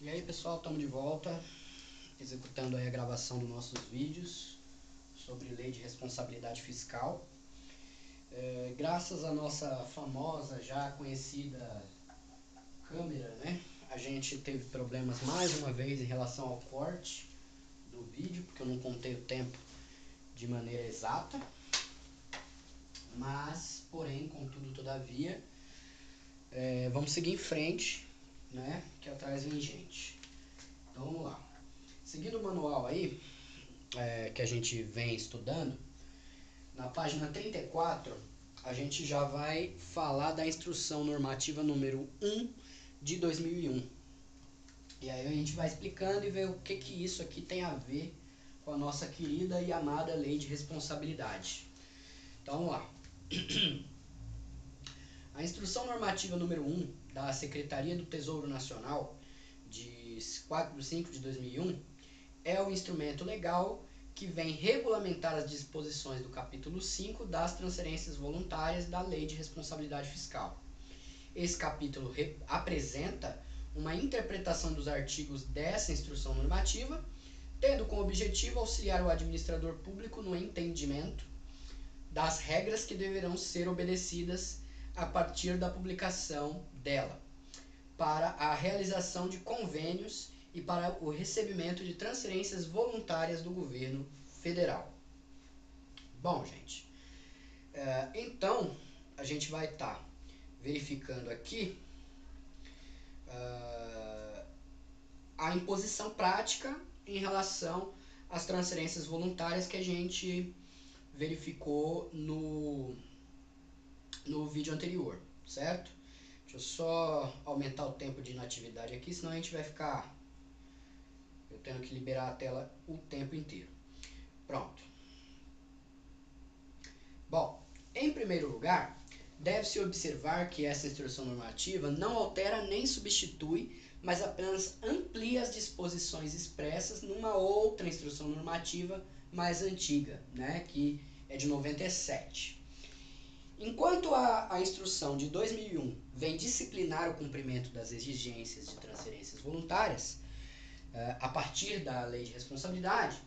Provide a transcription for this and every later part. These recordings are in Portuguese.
E aí pessoal, estamos de volta, executando aí a gravação dos nossos vídeos sobre lei de responsabilidade fiscal. Graças à nossa famosa, já conhecida câmera, né? A gente teve problemas mais uma vez em relação ao corte do vídeo, porque eu não contei o tempo de maneira exata. Mas, porém, contudo, todavia, vamos seguir em frente, né? Que atrás vem gente. Então vamos lá. Seguindo o manual aí, que a gente vem estudando, na página 34, a gente já vai falar da instrução normativa número 1 de 2001. E aí a gente vai explicando e ver o que isso aqui tem a ver com a nossa querida e amada lei de responsabilidade. Então vamos lá. A instrução normativa número 1 da Secretaria do Tesouro Nacional, de 4/5 de 2001, é o instrumento legal que vem regulamentar as disposições do capítulo 5 das transferências voluntárias da Lei de Responsabilidade Fiscal. Esse capítulo apresenta uma interpretação dos artigos dessa instrução normativa, tendo como objetivo auxiliar o administrador público no entendimento das regras que deverão ser obedecidas a partir da publicação dela, para a realização de convênios e para o recebimento de transferências voluntárias do governo federal. Bom, gente, então a gente vai estar verificando aqui a imposição prática em relação às transferências voluntárias que a gente verificou no vídeo anterior, certo? Deixa eu só aumentar o tempo de inatividade aqui, senão a gente vai ficar eu tendo que liberar a tela o tempo inteiro. Pronto. Bom, em primeiro lugar, deve-se observar que essa instrução normativa não altera nem substitui, mas apenas amplia as disposições expressas numa outra instrução normativa mais antiga, né, que é de 97. Enquanto a instrução de 2001 vem disciplinar o cumprimento das exigências de transferências voluntárias, a partir da Lei de Responsabilidade,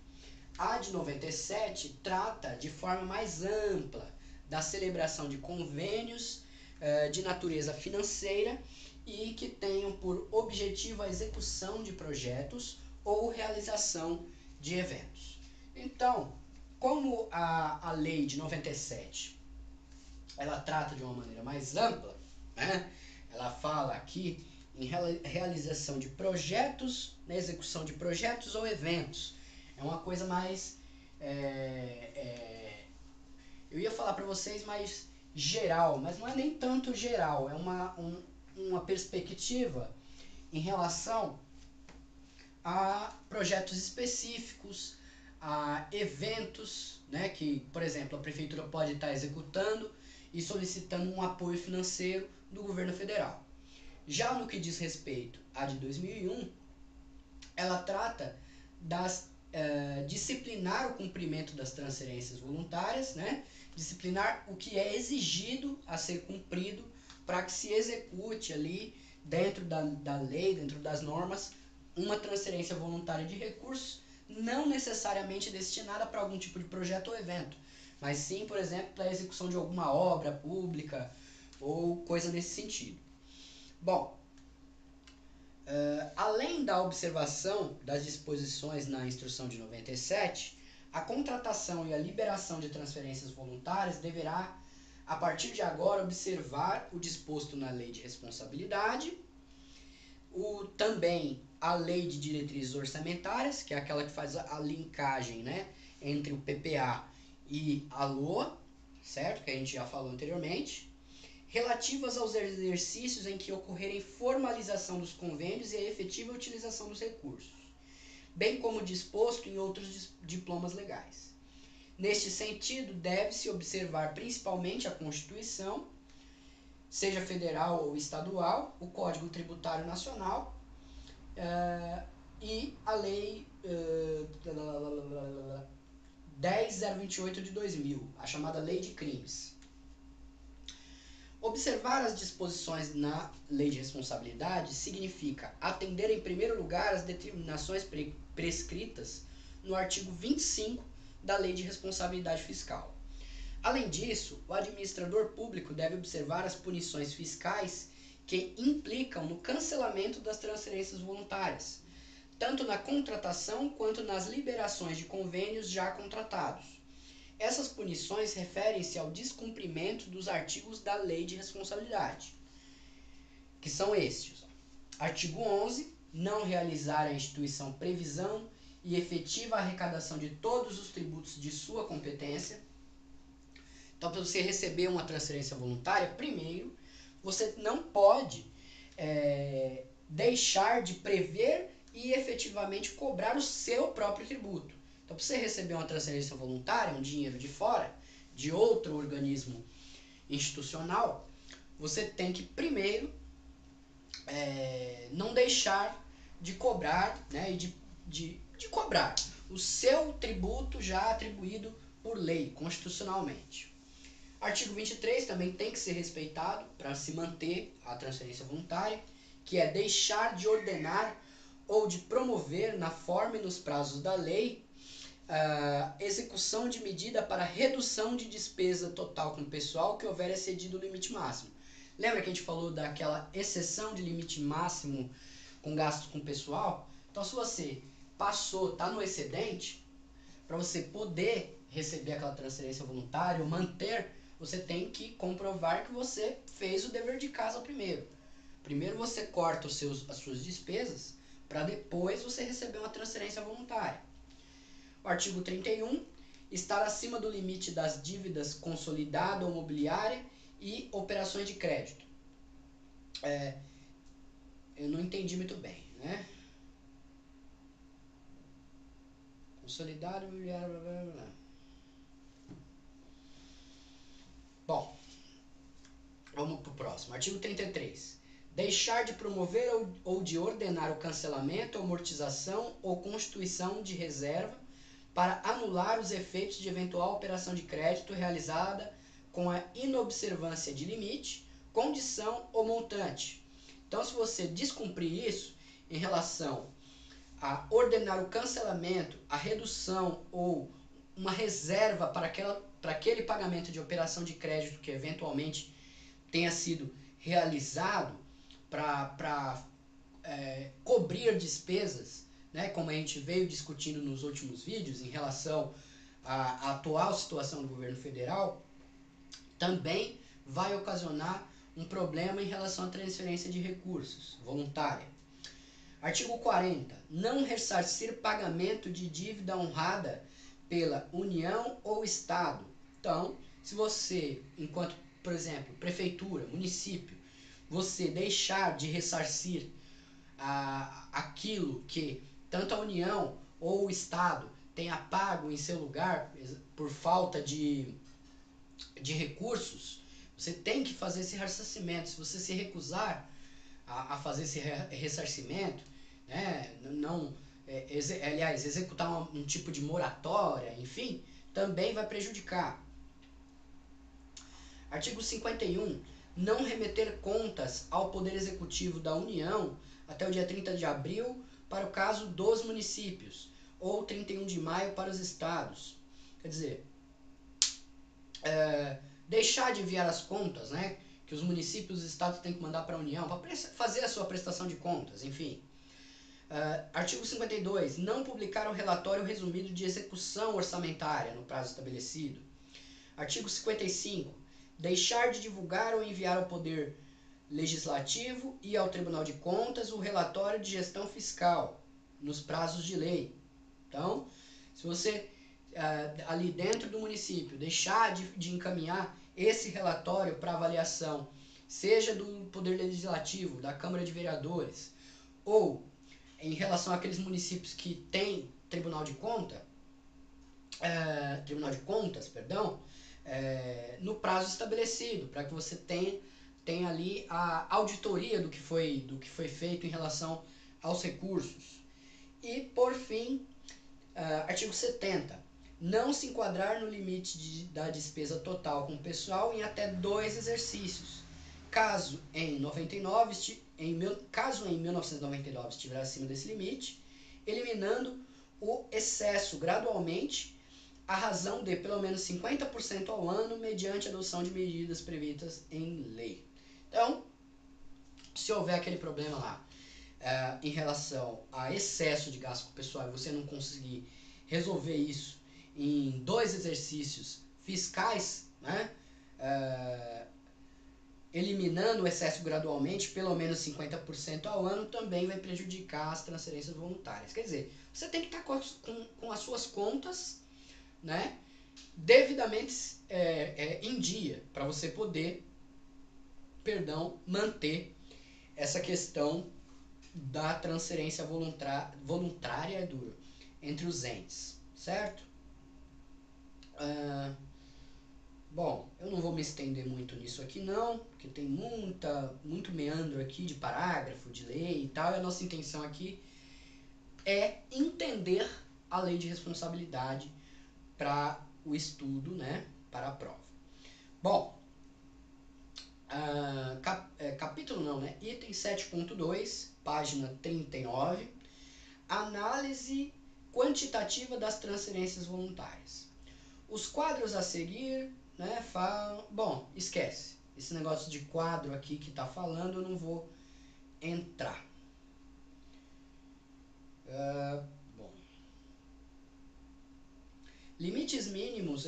a de 97 trata de forma mais ampla da celebração de convênios de natureza financeira e que tenham por objetivo a execução de projetos ou realização de eventos. Então, como a Lei de 97 ela trata de uma maneira mais ampla, né? Ela fala aqui em realização de projetos, na execução de projetos ou eventos. É uma coisa mais, eu ia falar para vocês mais geral, mas não é nem tanto geral, é uma perspectiva em relação a projetos específicos, a eventos, né, que, por exemplo, a prefeitura pode estar executando e solicitando um apoio financeiro do governo federal. Já no que diz respeito à de 2001, ela trata das disciplinar o cumprimento das transferências voluntárias, né? Disciplinar o que é exigido a ser cumprido para que se execute ali dentro da lei, dentro das normas, uma transferência voluntária de recursos, não necessariamente destinada para algum tipo de projeto ou evento, mas sim, por exemplo, para a execução de alguma obra pública ou coisa nesse sentido. Bom, além da observação das disposições na instrução de 97, a contratação e a liberação de transferências voluntárias deverá, a partir de agora, observar o disposto na Lei de Responsabilidade, também a Lei de Diretrizes Orçamentárias, que é aquela que faz a linkagem, né, entre o PPA e a LOA, certo? Que a gente já falou anteriormente, relativas aos exercícios em que ocorrerem formalização dos convênios e a efetiva utilização dos recursos, bem como disposto em outros diplomas legais. Neste sentido, deve-se observar principalmente a Constituição, seja federal ou estadual, o Código Tributário Nacional e a Lei 10.028 de 2000, a chamada Lei de Crimes. Observar as disposições na lei de responsabilidade significa atender em primeiro lugar às determinações prescritas no artigo 25 da Lei de Responsabilidade Fiscal. Além disso, o administrador público deve observar as punições fiscais que implicam no cancelamento das transferências voluntárias, tanto na contratação quanto nas liberações de convênios já contratados. Essas punições referem-se ao descumprimento dos artigos da Lei de Responsabilidade, que são estes. Artigo 11, não realizar a instituição previsão e efetiva arrecadação de todos os tributos de sua competência. Então, para você receber uma transferência voluntária, primeiro, você não pode deixar de prever e efetivamente cobrar o seu próprio tributo. Então, para você receber uma transferência voluntária, um dinheiro de fora, de outro organismo institucional, você tem que primeiro não deixar de cobrar, né, de cobrar o seu tributo já atribuído por lei, constitucionalmente. Artigo 23 também tem que ser respeitado para se manter a transferência voluntária, que é deixar de ordenar ou de promover na forma e nos prazos da lei execução de medida para redução de despesa total com o pessoal que houver excedido o limite máximo. Lembra que a gente falou daquela exceção de limite máximo com gastos com o pessoal? Então, se você passou, está no excedente, para você poder receber aquela transferência voluntária ou manter, você tem que comprovar que você fez o dever de casa primeiro. Primeiro você corta as suas despesas, para depois você receber uma transferência voluntária. O artigo 31, estar acima do limite das dívidas consolidada ou mobiliária e operações de crédito. Eu não entendi muito bem, né? Consolidado, mobiliário, blá, blá, blá. Bom, vamos para o próximo. Artigo 33. Deixar de promover ou de ordenar o cancelamento, amortização ou constituição de reserva para anular os efeitos de eventual operação de crédito realizada com a inobservância de limite, condição ou montante. Então, se você descumprir isso em relação a ordenar o cancelamento, a redução ou uma reserva para aquele pagamento de operação de crédito que eventualmente tenha sido realizado para cobrir despesas, né, como a gente veio discutindo nos últimos vídeos em relação à atual situação do governo federal, também vai ocasionar um problema em relação à transferência de recursos voluntária. Artigo 40. Não ressarcir pagamento de dívida honrada pela União ou Estado. Então, se você, enquanto, por exemplo, prefeitura, município, você deixar de ressarcir aquilo que tanto a União ou o Estado tenha pago em seu lugar por falta de recursos, você tem que fazer esse ressarcimento. Se você se recusar a fazer esse ressarcimento, né, aliás, executar um tipo de moratória, enfim, também vai prejudicar. Artigo 51. Não remeter contas ao Poder Executivo da União até o dia 30 de abril para o caso dos municípios, ou 31 de maio para os estados. Quer dizer, deixar de enviar as contas, né, que os municípios e os estados têm que mandar para a União, para fazer a sua prestação de contas, enfim. Artigo 52. Não publicar o relatório resumido de execução orçamentária no prazo estabelecido. Artigo 55. Deixar de divulgar ou enviar ao Poder Legislativo e ao Tribunal de Contas o relatório de gestão fiscal nos prazos de lei. Então, se você ali dentro do município deixar de encaminhar esse relatório para avaliação, seja do Poder Legislativo, da Câmara de Vereadores, ou em relação àqueles municípios que têm Tribunal de Contas, no prazo estabelecido, para que você tenha ali a auditoria do que foi feito em relação aos recursos. E, por fim, artigo 70. Não se enquadrar no limite da despesa total com o pessoal em até 2 exercícios. Caso em 1999 estiver acima desse limite, eliminando o excesso gradualmente, a razão de pelo menos 50% ao ano, mediante a adoção de medidas previstas em lei. Então, se houver aquele problema lá em relação a excesso de gasto com o pessoal e você não conseguir resolver isso em 2 exercícios fiscais, né, eliminando o excesso gradualmente, pelo menos 50% ao ano, também vai prejudicar as transferências voluntárias. Quer dizer, você tem que estar com as suas contas, né, devidamente em dia, para você poder, manter essa questão da transferência voluntária entre os entes, certo? Bom, eu não vou me estender muito nisso aqui não, porque tem muito meandro aqui de parágrafo, de lei e tal, e a nossa intenção aqui é entender a lei de responsabilidade para o estudo, né, para a prova. Bom, capítulo não, né, item 7.2, página 39, análise quantitativa das transferências voluntárias. Os quadros a seguir, né, falam... Bom, esquece. Esse negócio de quadro aqui que está falando, eu não vou entrar. Bom. Limites mínimos,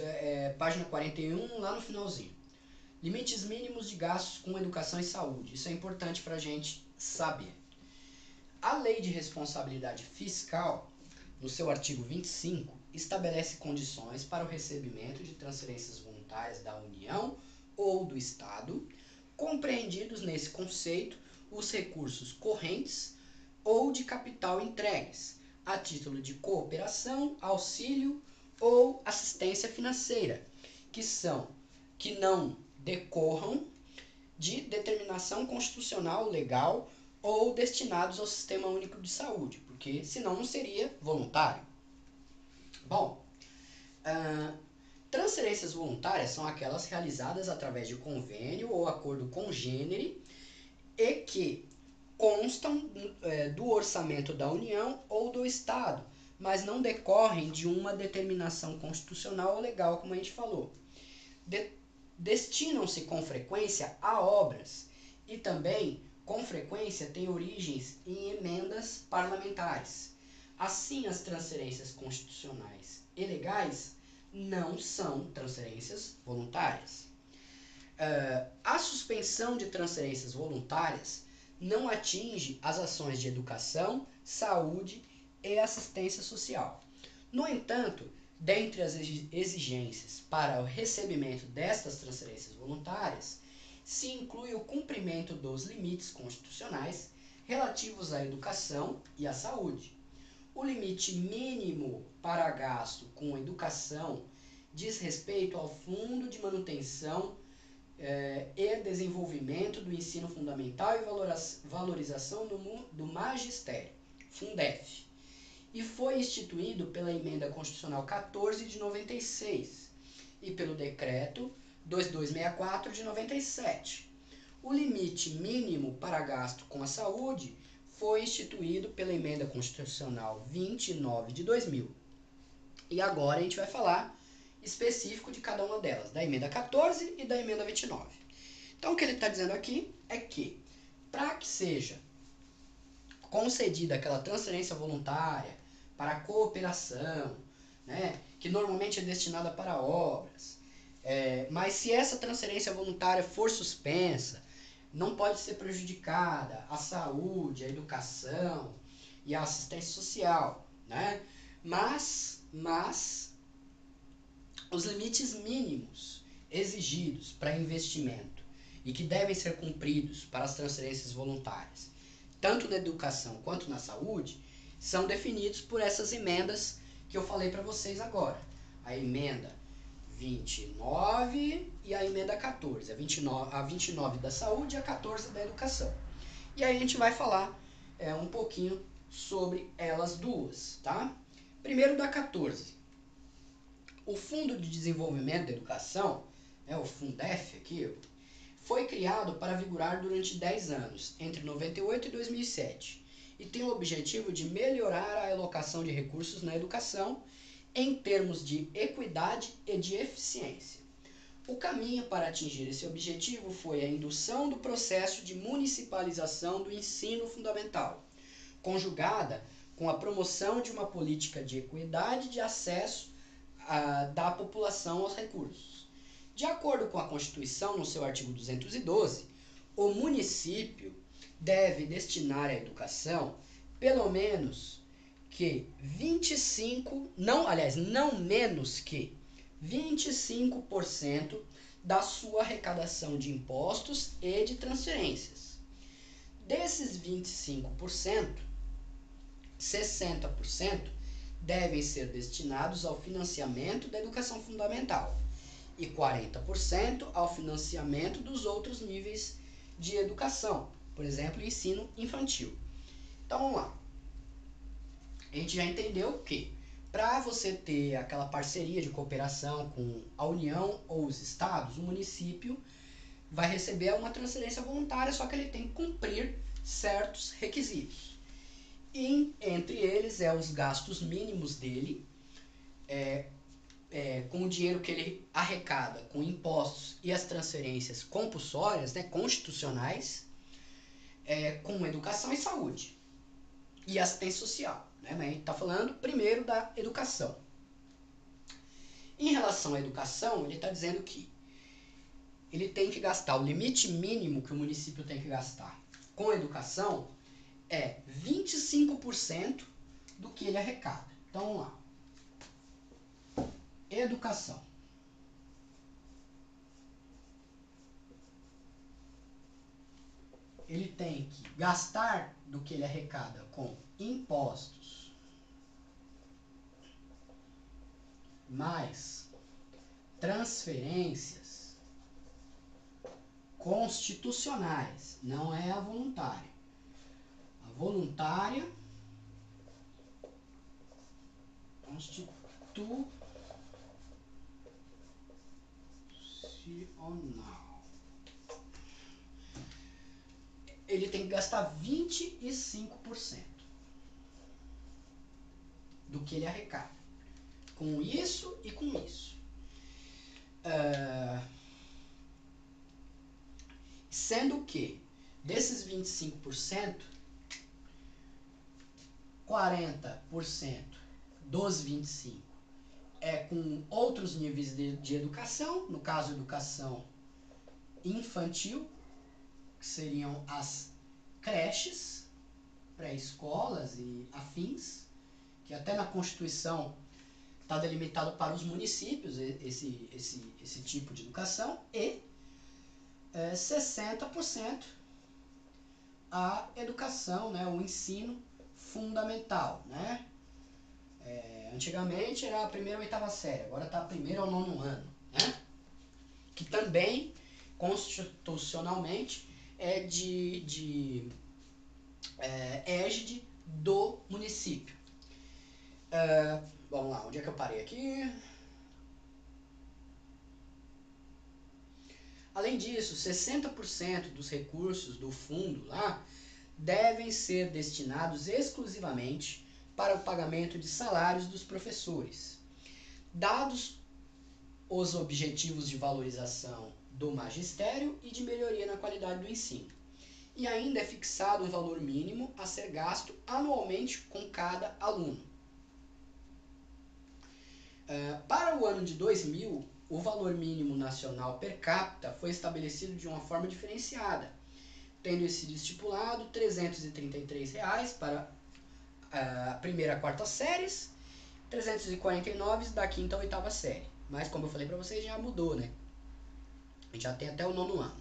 página 41, lá no finalzinho. Limites mínimos de gastos com educação e saúde. Isso é importante para a gente saber. A Lei de Responsabilidade Fiscal, no seu artigo 25, estabelece condições para o recebimento de transferências voluntárias da União ou do Estado, compreendidos nesse conceito os recursos correntes ou de capital entregues, a título de cooperação, auxílio ou assistência financeira, que não decorram de determinação constitucional legal ou destinados ao Sistema Único de Saúde, porque senão não seria voluntário. Bom, transferências voluntárias são aquelas realizadas através de convênio ou acordo congênere e que constam do orçamento da União ou do Estado, mas não decorrem de uma determinação constitucional ou legal, como a gente falou. Destinam-se com frequência a obras e também, com frequência, têm origens em emendas parlamentares. Assim, as transferências constitucionais e legais não são transferências voluntárias. A suspensão de transferências voluntárias não atinge as ações de educação, saúde e assistência social. No entanto, dentre as exigências para o recebimento destas transferências voluntárias, se inclui o cumprimento dos limites constitucionais relativos à educação e à saúde. O limite mínimo para gasto com educação diz respeito ao Fundo de Manutenção e Desenvolvimento do Ensino Fundamental e Valorização do Magistério, Fundef, e foi instituído pela Emenda Constitucional 14 de 96 e pelo Decreto 2264 de 97. O limite mínimo para gasto com a saúde foi instituído pela Emenda Constitucional 29 de 2000. E agora a gente vai falar específico de cada uma delas, da Emenda 14 e da Emenda 29. Então o que ele está dizendo aqui é que, para que seja concedida aquela transferência voluntária para a cooperação, né, que normalmente é destinada para obras, mas se essa transferência voluntária for suspensa, não pode ser prejudicada a saúde, a educação e a assistência social, né? Mas os limites mínimos exigidos para investimento e que devem ser cumpridos para as transferências voluntárias, tanto na educação quanto na saúde, são definidos por essas emendas que eu falei para vocês agora. A emenda 29 e a emenda 14. A 29 da saúde e a 14 da educação. E aí a gente vai falar um pouquinho sobre elas duas, tá? Primeiro da 14. O Fundo de Desenvolvimento da Educação, o Fundef aqui, foi criado para vigorar durante 10 anos, entre 98 e 2007, e tem o objetivo de melhorar a alocação de recursos na educação em termos de equidade e de eficiência. O caminho para atingir esse objetivo foi a indução do processo de municipalização do ensino fundamental, conjugada com a promoção de uma política de equidade de acesso da população aos recursos. De acordo com a Constituição, no seu artigo 212, o município deve destinar à educação pelo menos que não menos que 25% da sua arrecadação de impostos e de transferências. Desses 25%, 60% devem ser destinados ao financiamento da educação fundamental e 40% ao financiamento dos outros níveis de educação, por exemplo, ensino infantil. Então vamos lá. A gente já entendeu que para você ter aquela parceria de cooperação com a União ou os estados, o município vai receber uma transferência voluntária, só que ele tem que cumprir certos requisitos. E entre eles os gastos mínimos dele, com o dinheiro que ele arrecada com impostos e as transferências compulsórias, constitucionais, com educação e saúde e assistência social. Mas a gente está falando primeiro da educação. Em relação à educação, ele está dizendo que ele tem que gastar, o limite mínimo que o município tem que gastar com a educação é 25% do que ele arrecada. Então vamos lá. Educação. Ele tem que gastar do que ele arrecada com impostos mais transferências constitucionais, não é a voluntária. A voluntária constitucional. Ele tem que gastar 25% do que ele arrecada. Com isso e com isso. Sendo que desses 25%, 40% dos 25% é com outros níveis de educação, no caso, educação infantil, que seriam as creches, pré-escolas e afins, que até na Constituição está delimitado para os municípios esse tipo de educação, e 60% a educação, o ensino fundamental. Antigamente era a primeira ou oitava série, agora está a primeira ao nono ano, que também constitucionalmente é de égide do município. Vamos lá, onde é que eu parei aqui? Além disso, 60% dos recursos do fundo lá devem ser destinados exclusivamente para o pagamento de salários dos professores. Dados os objetivos de valorização do magistério e de melhoria na qualidade do ensino. E ainda é fixado um valor mínimo a ser gasto anualmente com cada aluno. Para o ano de 2000, o valor mínimo nacional per capita foi estabelecido de uma forma diferenciada, tendo sido estipulado R$ 333 para a primeira a quarta séries, 349 da quinta a oitava série. Mas como eu falei para vocês, já mudou, A gente já tem até o nono ano.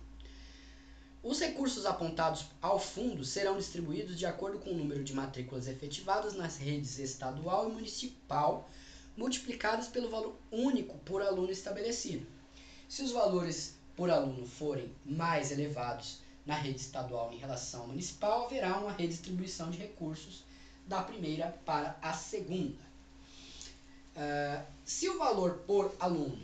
Os recursos apontados ao fundo serão distribuídos de acordo com o número de matrículas efetivadas nas redes estadual e municipal, multiplicadas pelo valor único por aluno estabelecido. Se os valores por aluno forem mais elevados na rede estadual em relação à municipal, haverá uma redistribuição de recursos da primeira para a segunda. Se o valor por aluno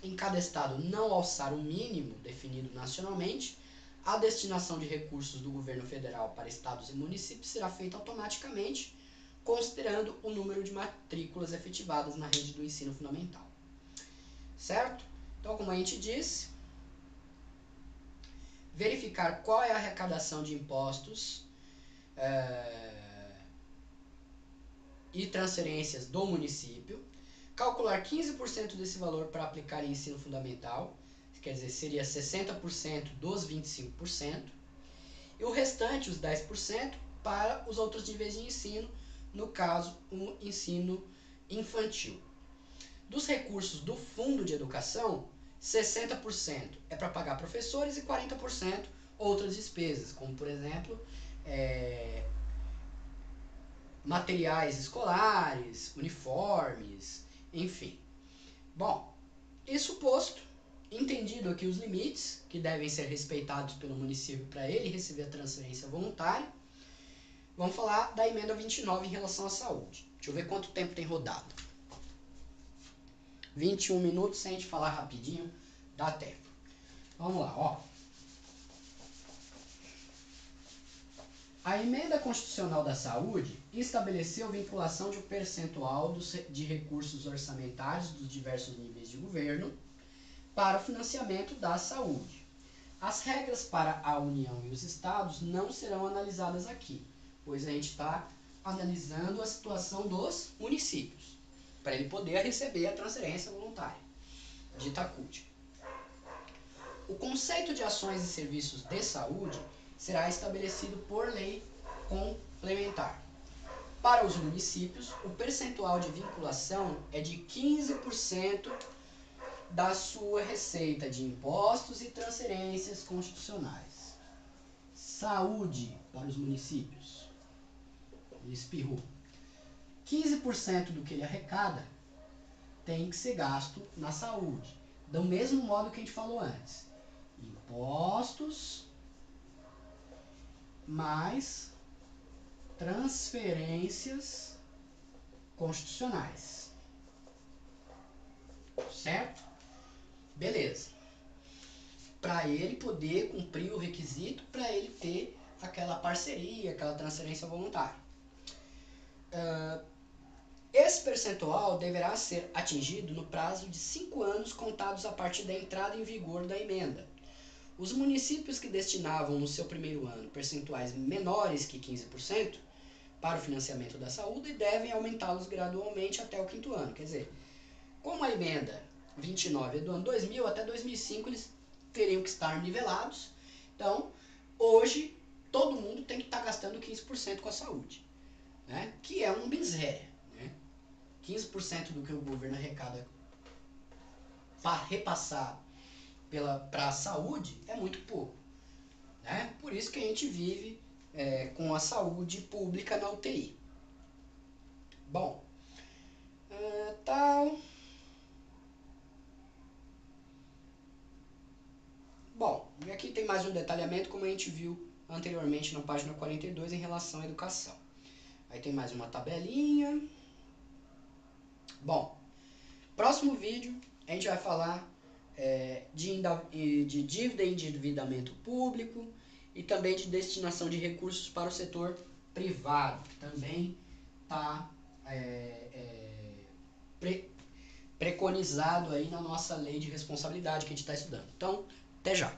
em cada estado não alçar o mínimo definido nacionalmente, a destinação de recursos do governo federal para estados e municípios será feita automaticamente, considerando o número de matrículas efetivadas na rede do ensino fundamental. Certo? Então, como a gente disse, verificar qual é a arrecadação de impostos e transferências do município, calcular 15% desse valor para aplicar em ensino fundamental, quer dizer, seria 60% dos 25%, e o restante, os 10%, para os outros níveis de ensino, no caso, o ensino infantil. Dos recursos do Fundo de Educação, 60% é para pagar professores e 40% outras despesas, como, por exemplo, materiais escolares, uniformes, enfim. Bom, isso posto, entendido aqui os limites que devem ser respeitados pelo município para ele receber a transferência voluntária, vamos falar da emenda 29 em relação à saúde. Deixa eu ver quanto tempo tem rodado. 21 minutos, se a gente falar rapidinho, dá tempo. Vamos lá, ó. A emenda constitucional da saúde estabeleceu vinculação de um percentual de recursos orçamentários dos diversos níveis de governo para o financiamento da saúde. As regras para a União e os estados não serão analisadas aqui, pois a gente está analisando a situação dos municípios, para ele poder receber a transferência voluntária, dita CUT. O conceito de ações e serviços de saúde será estabelecido por lei complementar. Para os municípios, o percentual de vinculação é de 15% da sua receita de impostos e transferências constitucionais. Saúde para os municípios. Ele espirrou. 15% do que ele arrecada tem que ser gasto na saúde. Do mesmo modo que a gente falou antes. Impostos mais transferências constitucionais. Certo? Beleza. Para ele poder cumprir o requisito, para ele ter aquela parceria, aquela transferência voluntária. Esse percentual deverá ser atingido no prazo de 5 anos contados a partir da entrada em vigor da emenda. Os municípios que destinavam no seu primeiro ano percentuais menores que 15% para o financiamento da saúde devem aumentá-los gradualmente até o 5º ano. Quer dizer, como a emenda 29 é do ano 2000, até 2005 eles teriam que estar nivelados. Então, hoje, todo mundo tem que estar gastando 15% com a saúde, né? Que é uma miséria. 15% do que o governo arrecada para repassar para a saúde é muito pouco, né? Por isso que a gente vive com a saúde pública na UTI. Bom, Bom, e aqui tem mais um detalhamento, como a gente viu anteriormente na página 42 em relação à educação. Aí tem mais uma tabelinha. Bom, próximo vídeo a gente vai falar de dívida e endividamento público e também de destinação de recursos para o setor privado, que também está preconizado aí na nossa lei de responsabilidade que a gente está estudando. Então, até já!